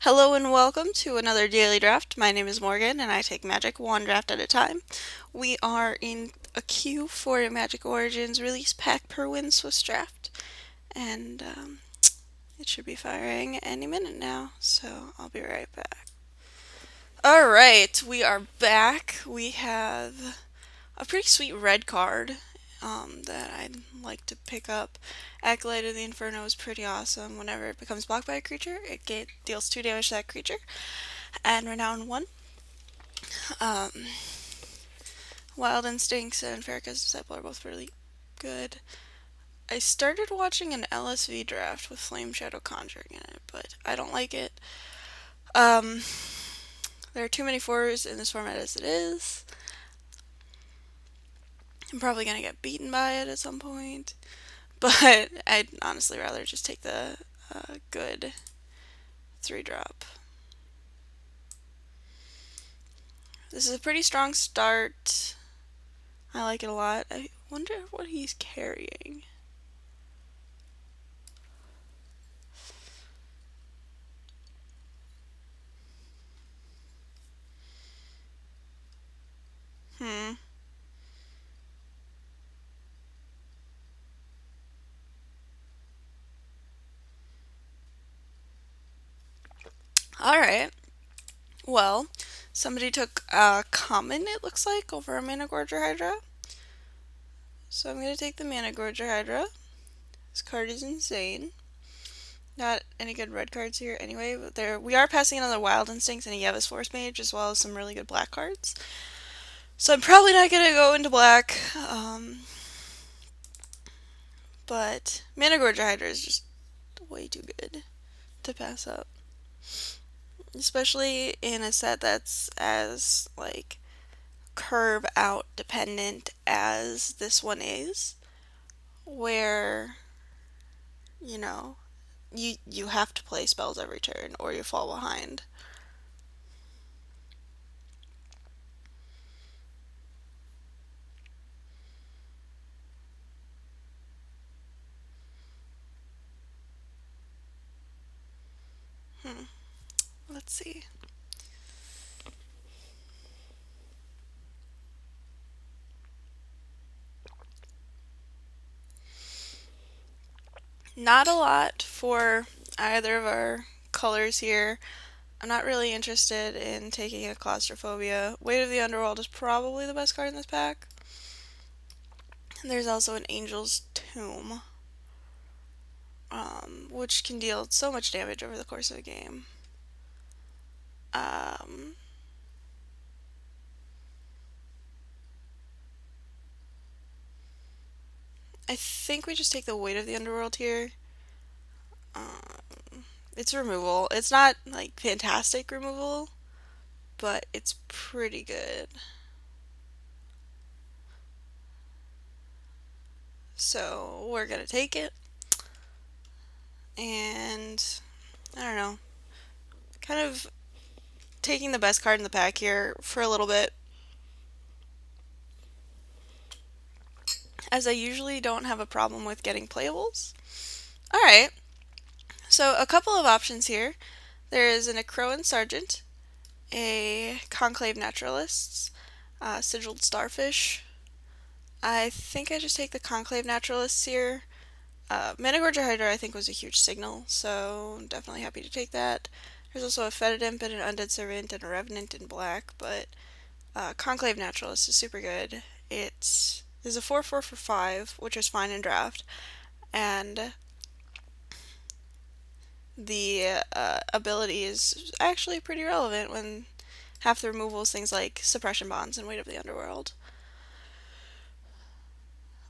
Hello and welcome to another daily draft. My name is Morgan and I take Magic one draft at a time. We are in a queue for a Magic Origins release pack per win Swiss draft, and it should be firing any minute now, so I'll be right back. Alright, we are back. We have a pretty sweet red card that I'd like to pick up. Acolyte of the Inferno is pretty awesome. Whenever it becomes blocked by a creature, deals 2 damage to that creature. And Renown 1. Um, Wild Instincts and Farrakhan's Disciple are both really good. I started watching an LSV draft with Flame Shadow Conjuring in it, but I don't like it. Um, there are too many 4s in this format as it is. I'm probably going to get beaten by it at some point, but I'd honestly rather just take the good 3-drop. This is a pretty strong start. I like it a lot. I wonder what he's carrying. Hmm. Alright. Well, somebody took a common, it looks like, over a Mana Gorger Hydra. So I'm going to take the Mana Gorger Hydra. This card is insane. Not any good red cards here anyway, but we are passing another Wild Instincts and a Yevis Force Mage, as well as some really good black cards. So I'm probably not going to go into black, but Mana Gorger Hydra is just way too good to pass up. Especially in a set that's as, like, curve out dependent as this one is, where you know you have to play spells every turn or you fall behind. Let's see. Not a lot for either of our colors here. I'm not really interested in taking a Claustrophobia. Weight of the Underworld is probably the best card in this pack. There's also an Angel's Tomb, which can deal so much damage over the course of a game. I think we just take the Weight of the Underworld here. It's removal. It's not, like, fantastic removal, but it's pretty good. So we're gonna take it. And I don't know. Kind of taking the best card in the pack here for a little bit, as I usually don't have a problem with getting playables. Alright, so a couple of options here. There is an Acroan Sergeant, a Conclave Naturalists, Sigiled Starfish. I think I just take the Conclave Naturalists here. Mana Gorger Hydra I think was a huge signal, so I'm definitely happy to take that. There's also a Fetid Imp and an Undead Servant and a Revenant in black, but Conclave Naturalist is super good. It's a 4/4 for 5, which is fine in draft, and the ability is actually pretty relevant when half the removal is things like Suppression Bonds and Weight of the Underworld,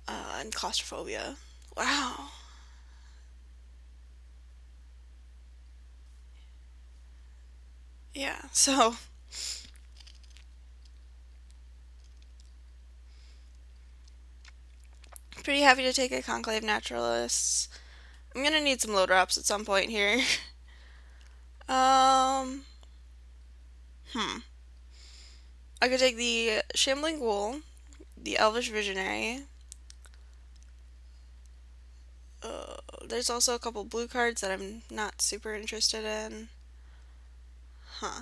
and Claustrophobia. Wow. Yeah, so pretty happy to take a Conclave Naturalists. I'm gonna need some low drops at some point here. um, I could take the Shambling Ghoul, the Elvish Visionary. There's also a couple blue cards that I'm not super interested in. Huh.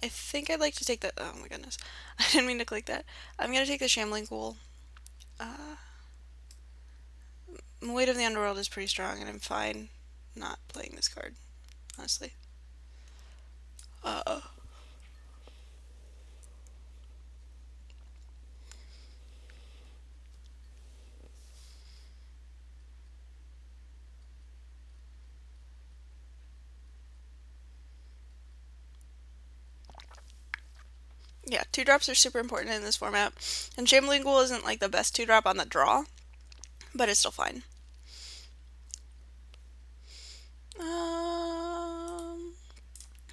I think I'd like to take the. Oh my goodness. I didn't mean to click that. I'm gonna take the Shambling Ghoul. Uh, Weight of the Underworld is pretty strong, and I'm fine not playing this card, honestly. Uh, yeah, 2 drops are super important in this format. And Shambling Ghoul isn't like the best 2 drop on the draw, but it's still fine. Um,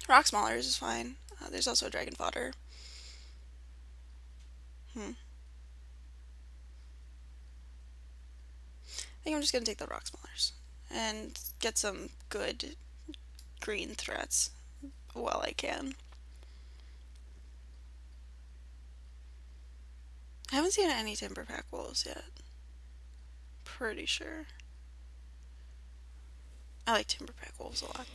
Rock Smallers is fine. There's also a Dragon Fodder. Hmm. I think I'm just gonna take the Rock Smallers and get some good green threats while I can. I haven't seen any Timber Pack Wolves yet. Pretty sure. I like Timber Pack Wolves a lot.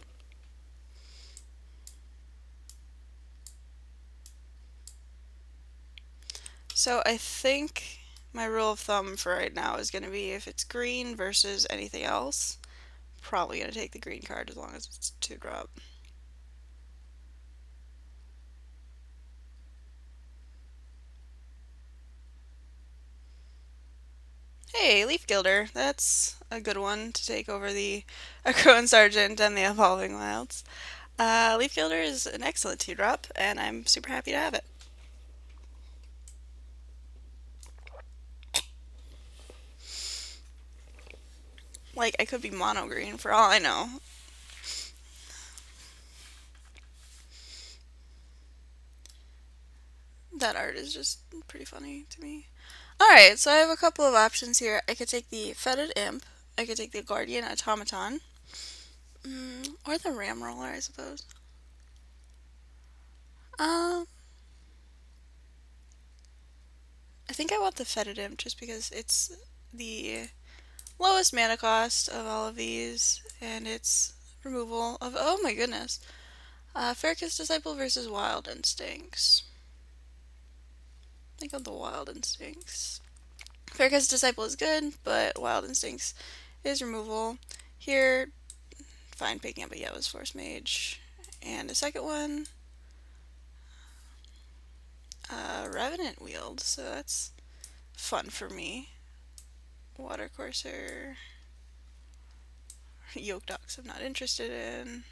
So I think my rule of thumb for right now is going to be if it's green versus anything else, probably going to take the green card as long as it's 2 drop. Hey, Leaf Gilder. That's a good one to take over the Akroan Sergeant and the Evolving Wilds. Leaf Gilder is an excellent 2 drop, and I'm super happy to have it. Like, I could be mono green for all I know. That art is just pretty funny to me. Alright, so I have a couple of options here. I could take the Fetid Imp, I could take the Guardian Automaton, or the Ram Roller, I suppose. Um, I think I want the Fetid Imp just because it's the lowest mana cost of all of these, and it's removal of, oh my goodness, Ferocous Disciple versus Wild Instincts. I think of the Wild Instincts. Ferocous Disciple is good, but Wild Instincts is removal. Here, fine picking up a Yevva's Force Mage. And a second one, Revenant Wield, so that's fun for me. Water Courser, Yoke Docks I'm not interested in.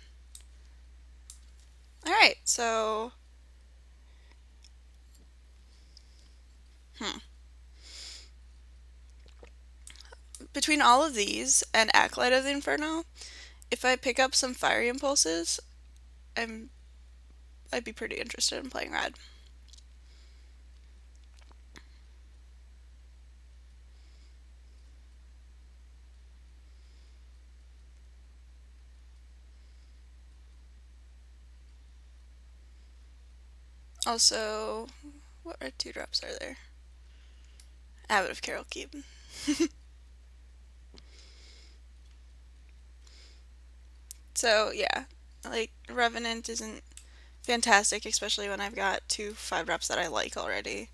Alright, so... Between all of these and Acolyte of the Inferno, if I pick up some Fiery Impulses, I'd be pretty interested in playing Red. Also, what red 2 drops are there? Abbot of Carol Keep. So, yeah, like, Revenant isn't fantastic, especially when I've got 2 5 drops that I like already.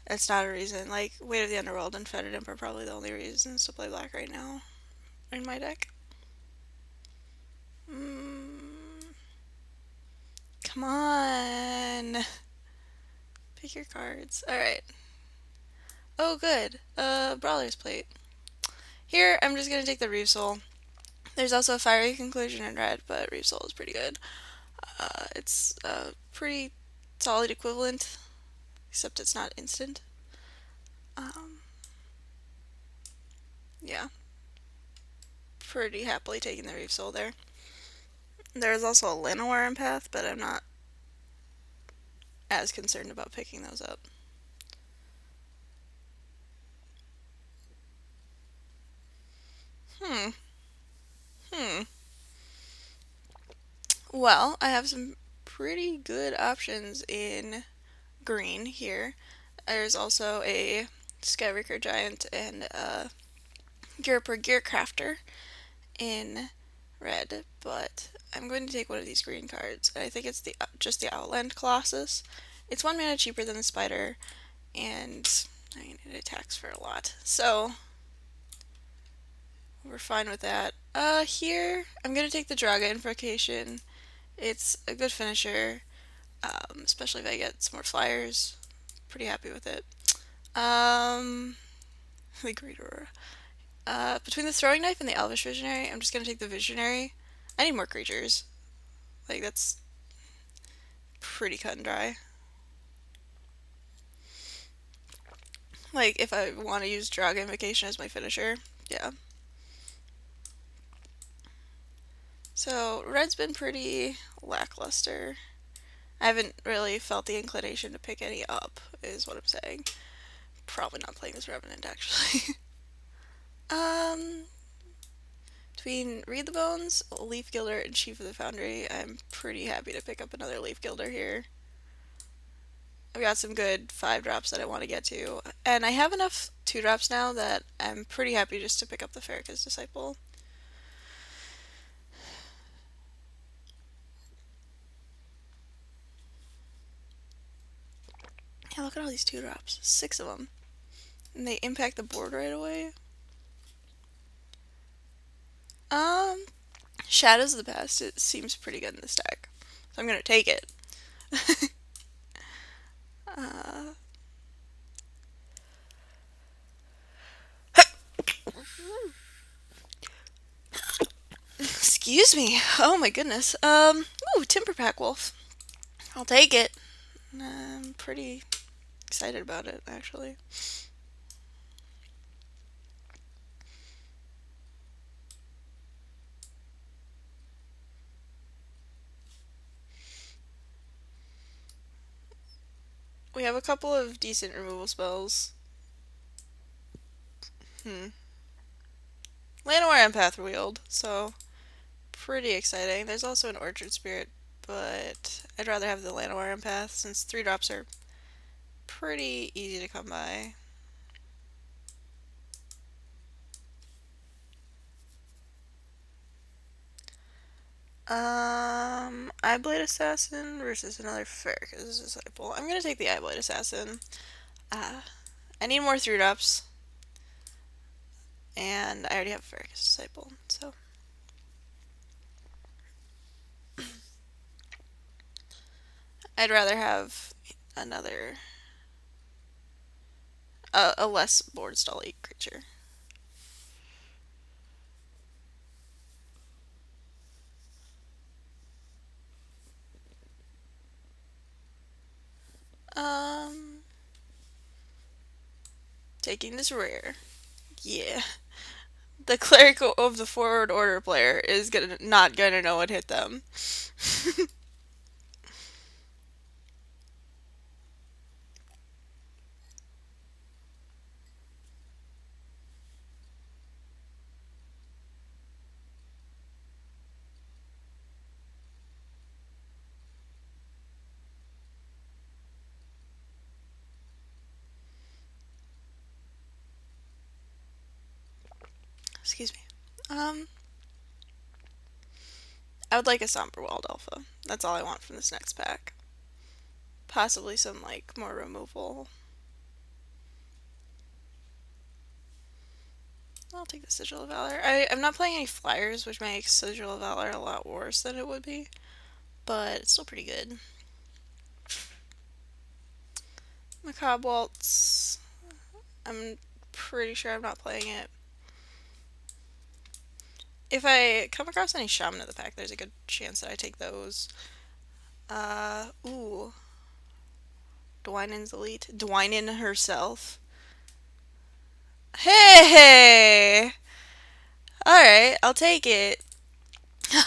It's not a reason. Like, Weight of the Underworld and Fetid Imp are probably the only reasons to play black right now in my deck. Come on! Pick your cards. Alright. Oh, good. Brawler's Plate. Here, I'm just gonna take the Reeve Soul. There's also a Fiery Conclusion in red, but Reeve Soul is pretty good. It's a pretty solid equivalent, except it's not instant. Yeah. Pretty happily taking the Reeve Soul there. There's also a Llanowar Empath, but I'm not as concerned about picking those up. Well, I have some pretty good options in green here. There's also a Skyraker Giant and a Gear per Gear Crafter in red, but I'm going to take one of these green cards. I think it's just the Outland Colossus. It's 1 mana cheaper than the Spider, and I mean, it attacks for a lot. So we're fine with that. Here, I'm going to take the Draga Invocation. It's a good finisher, especially if I get some more flyers. Pretty happy with it. The Great Aurora. Between the Throwing Knife and the Elvish Visionary, I'm just going to take the Visionary. I need more creatures. Like, that's pretty cut and dry. Like, if I want to use Draga Invocation as my finisher, yeah. So, red's been pretty lackluster. I haven't really felt the inclination to pick any up, is what I'm saying. Probably not playing this Revenant, actually. um, Between Read the Bones, Leaf Gilder, and Chief of the Foundry, I'm pretty happy to pick up another Leaf Gilder here. I've got some good 5-drops that I want to get to, and I have enough 2-drops now that I'm pretty happy just to pick up the Farrakhan's Disciple. Yeah, look at all these 2-drops. 6 of them. And they impact the board right away. Shadows of the Past, it seems pretty good in this deck. So I'm gonna take it. Excuse me. Oh my goodness. Ooh, Timber Pack Wolf. I'll take it. I'm pretty excited about it, actually. We have a couple of decent removal spells. Llanowar Empath Wield, so pretty exciting. There's also an Orchard Spirit, but I'd rather have the Llanowar Empath since 3-drops are pretty easy to come by. Eyeblade Assassin versus another Farrakhan's Disciple. I'm gonna take the Eyeblade Assassin. I need more 3-drops, and I already have a Farrakhan's Disciple, so. I'd rather have another, a less board stall-y creature. Taking this rare. Yeah. The Cleric of the Forward Order player is not gonna know what hit them. Excuse me. I would like a Somberwald Alpha. That's all I want from this next pack. Possibly some, like, more removal. I'll take the Sigil of Valor. I'm not playing any flyers, which makes Sigil of Valor a lot worse than it would be. But it's still pretty good. Macabre Waltz. I'm pretty sure I'm not playing it. If I come across any Shaman in the pack, there's a good chance that I take those. Ooh. Dwynen's Elite. Dwynen herself. Hey! Alright, I'll take it.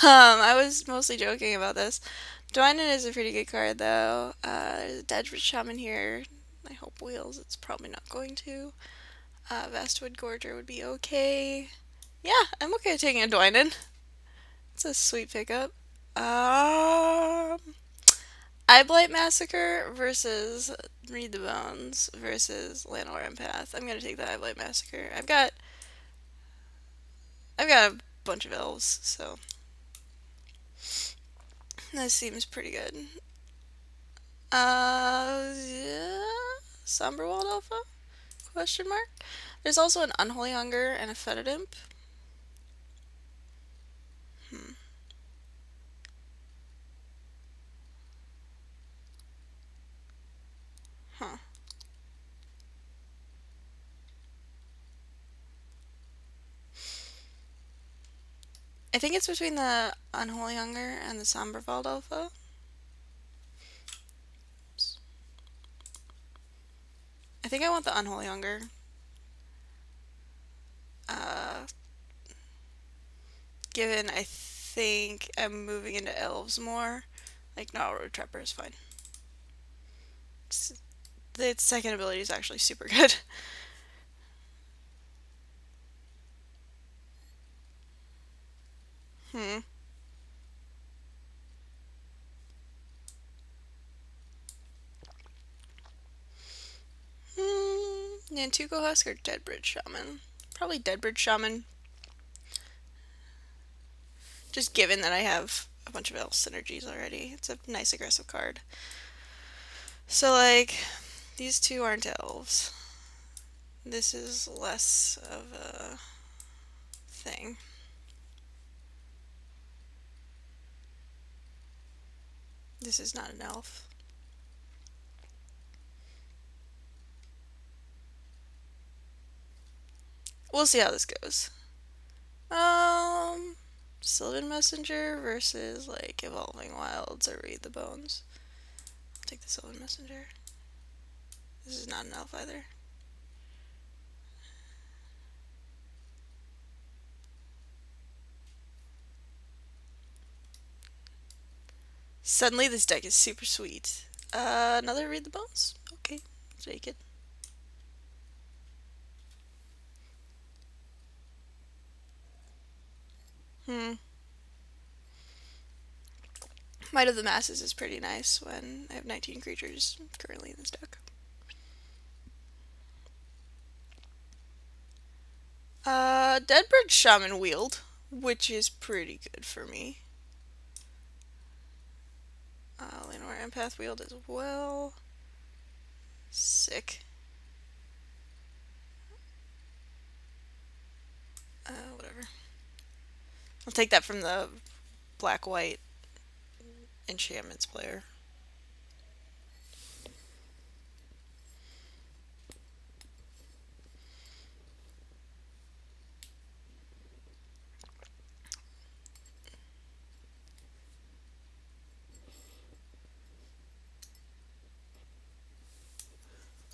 I was mostly joking about this. Dwynen is a pretty good card, though. There's a Dedrick Shaman here. I hope wheels. It's probably not going to. Vastwood Gorger would be okay. Yeah, I'm okay with taking a Dwynen. It's a sweet pickup. Eyeblight Massacre versus Read the Bones versus Llanowar Empath. I'm gonna take the Eyeblight Massacre. I've got a bunch of elves, so This seems pretty good. Yeah. Somberwald Alpha? Question mark? There's also an Unholy Hunger and a Fetid Imp. Hmm. Huh. I think it's between the Unholy Hunger and the Somberwald Alpha. I think I want the Unholy Hunger. Uh, Given I think I'm moving into elves more, like no, Road Trapper is fine. Its second ability is actually super good. Hmm. Nantuko Husk or Deadbridge Shaman? Probably Deadbridge Shaman. Just given that I have a bunch of elf synergies already. It's a nice aggressive card. So, like, these two aren't elves. This is less of a thing. This is not an elf. We'll see how this goes. Sylvan Messenger versus, like, Evolving Wilds or Read the Bones. I'll take the Sylvan Messenger. This is not an elf either. Suddenly, this deck is super sweet. Another Read the Bones? Okay, take it. Hmm. Might of the Masses is pretty nice when I have 19 creatures currently in this deck. Deadbridge Shaman Wield, which is pretty good for me. Llanowar Empath Wield as well. Sick. Whatever. I'll take that from the black-white enchantments player.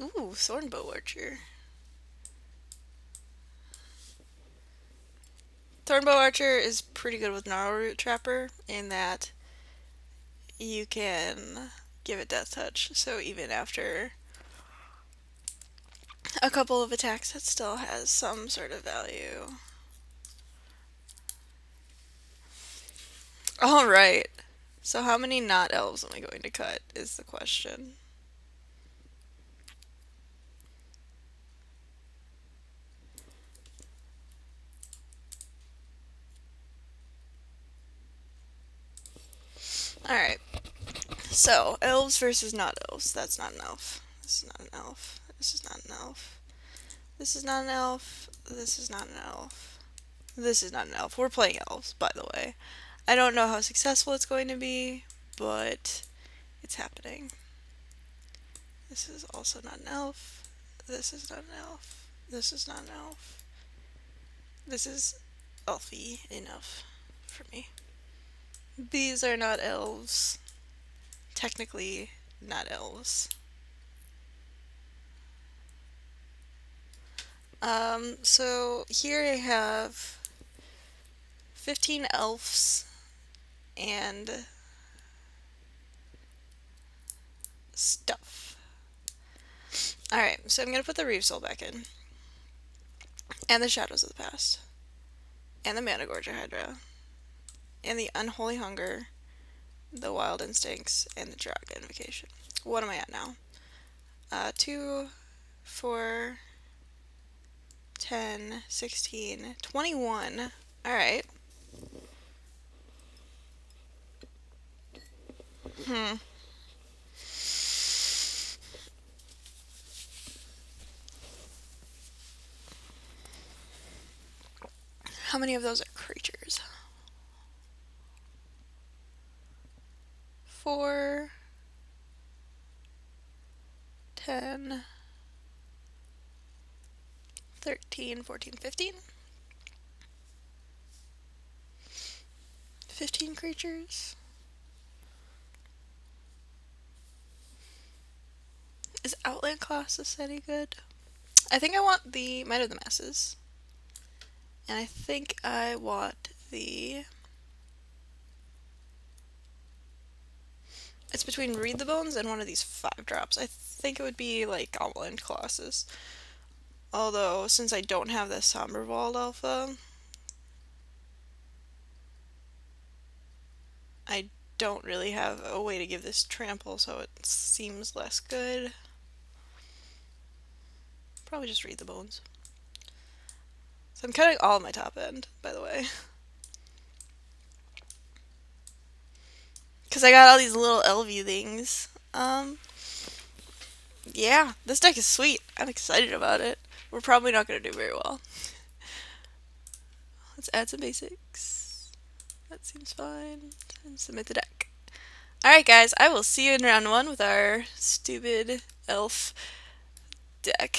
Ooh, Thornbow Archer. Thornbow Archer is pretty good with Gnarl Root Trapper in that you can give it Death Touch, so even after a couple of attacks, it still has some sort of value. Alright, so how many not elves am I going to cut is the question. Alright, so elves versus not elves. That's not an elf. This is not an elf. This is not an elf. This is not an elf. This is not an elf. This is not an elf. We're playing elves, by the way. I don't know how successful it's going to be, but it's happening. This is also not an elf. This is not an elf. This is not an elf. This is elfy enough for me. These are not elves. Technically, not elves. So here I have 15 elves and stuff. Alright, so I'm gonna put the Reeve Soul back in. And the Shadows of the Past. And the Mana Gorger Hydra. And the Unholy Hunger. The Wild Instincts. And the Draga Invocation. What am I at now? 2, 4, 10, 16, 21. Alright. How many of those are creatures? 4, 10, 13, 14, 15. 15 creatures. Is Outland Colossus any good? I think I want the Might of the Masses. And I think I want the... It's between Read the Bones and one of these 5-drops. I think it would be like Outland Colossus. Although, since I don't have the Somber Vault Alpha, I don't really have a way to give this trample, so it seems less good. Probably just Read the Bones. So I'm cutting all of my top end, by the way. Because I got all these little LV things. Yeah, this deck is sweet. I'm excited about it. We're probably not going to do very well. Let's add some basics. That seems fine. And submit the deck. Alright guys, I will see you in round 1 with our stupid elf deck.